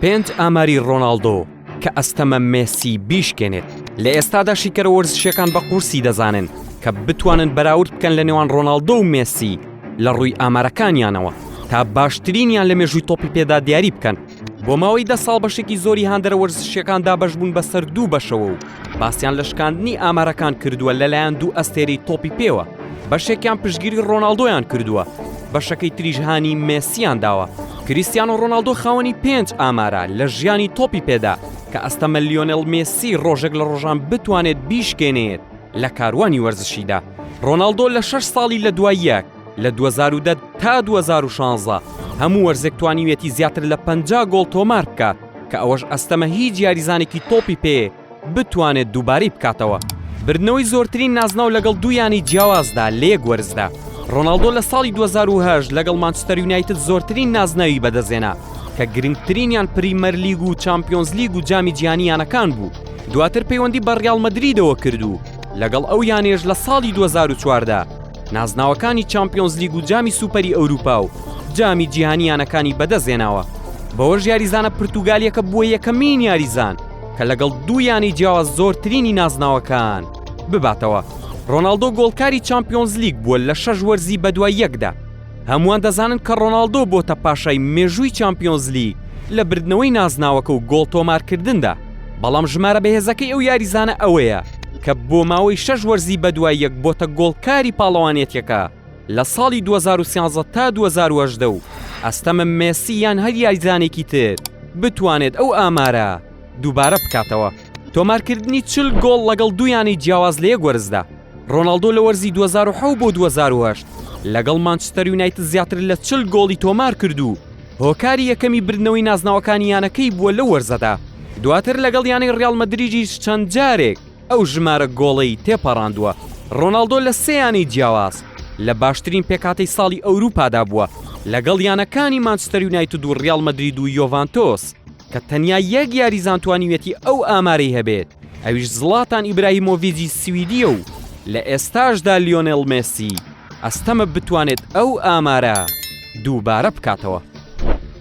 پێنج ئاماری ڕۆناڵدۆ کە ئەستەمە مێسی بیشکێنێت لە ئێستادا شیکەرە وەرزشیەکان بە قورسی دەزانن کە بتوانن بەراورد بکەن لە نێوان ڕۆناڵدۆ و مێسی لە ڕووی ئامارەکانیانەوە تا باشترینیان لە مێژووی تۆپی پێدا دیاری بکەن. بۆ ماوەی 10 ساڵ بەشێکی زۆری هاندەرە وەرزشیەکاندا بەش بوون بەسەر دوو بەشەوە و باسییان لە شکاندنی ئامارەکان کردووە لەلایەن دوو ئەستێرەی تۆپی پێوە. بەشێکیان پشتگیری ڕۆناڵدۆیان کردووە، بەشەکەی تریش هانی مێسییان داوە. کریستیانۆ ڕۆناڵدۆ خاوەنی 5 ئامارە لە ژیانی تۆپی پێدا کە ئەستەمە لیۆنێل مێسی ڕۆژێک لە ڕۆژان بتوانێت بیشکێنێت لە کاروانی وەرزشیدا. ڕۆناڵدۆ لە 6 ساڵی لە دوای یەک لە 2010 تا 2016 هەموو وەرزێک توانیوێتی زیاتر لە 50 گۆڵ تۆمار بکات کە ئەوەش ئەستەمە هیچ یاریزانێکی تۆپی پێ بتوانێت دووبارەی بکاتەوە. بردنەوەی زۆرترین نازناو لەگەڵ دوویانی جیاوازدا لە یەک وەرزدا. ڕۆناڵدۆ لە ساڵی 2008 لەگەڵ مانچستەر یونایتد زۆرترین نازناوی بەدەستهێنا کە گرنگترینیان پریمەر لیگ و چامپیۆنز لیگ و جامی جیهانییانەکان بوو. دواتر پەیوەندی بە ڕیال مەدریدەوە کردو. لەگەڵ ئەو یانێژ لە ساڵی 2014 نازناوەکانی چامپیۆنز لیگ و جامی سوپەری ئەوروپا و جامی جیهانییانەکانی بەدەستهێناوە. بەوەش یاریزانە پرتوگالیەکە بووە یەکەمین یاریزان کە لەگەڵ دوویانی جیاواز زۆرترینی نازناوەکان بباتەوە. ڕۆناڵدۆ گۆڵکاری چامپیۆنز لیگ بووە لە 6 وەرزی بەدوای یەکدا. هەمووان دەزانن کە ڕۆناڵدۆ بۆتە پاشای مێژووی چامپیۆنز لیگ لە بردنەوەی نازناوەکە و گۆڵ تۆمارکردندا. بەڵام ژمارە بەهێزەکەی ئەو یاریزانە ئەوەیە کە بۆ ماوەی 6 وەرزی بەدوای یەک بۆتە گۆڵکاری پاڵەوانێتیەکە لە ساڵی 2013 تا 2018 و ئەستەمە مێسی یان هەر یاریزانێکی تر بتوانێت ئەو ئامارە دووبارە بکاتەوە. تۆمارکردنی 40 گۆڵ لەگەڵ دوویانی جیاواز لە یەک وەرزدا. ڕۆناڵدۆ لە وەرزی 2007 بۆ 2008 لەگەڵ مانچستەر یونایتد زیاتر لە 40 گۆڵی تۆمار کردو. هۆکاری یەکەمی بردنەوەی نازناوەکانی یانەکەی بووە لە وەرزەدا. دواتر لەگەڵ یانەی ڕیال مەدریدیش چەند جارێک ئەو ژمارە گۆڵەی تێپەڕاندووە. ڕۆناڵدۆ لە سێیانی جیاواز لە باشترین پێکاتەی ساڵی ئەوروپادا بووە لەگەڵ یانەکانی مانچستەر یونایتد و ڕیال مەدرید و یۆڤانتۆس کە تەنیا یەک یاریزان توانیوێتی ئەو ئامارەی هەبێت، ئەویش زڵاتان ئیبراهیمۆڤیچی سویدیە و لە ئێستاشدا لیۆنێل مێسی ئەستەمە بتوانێت ئەو ئامارە دووبارە بکاتەوە.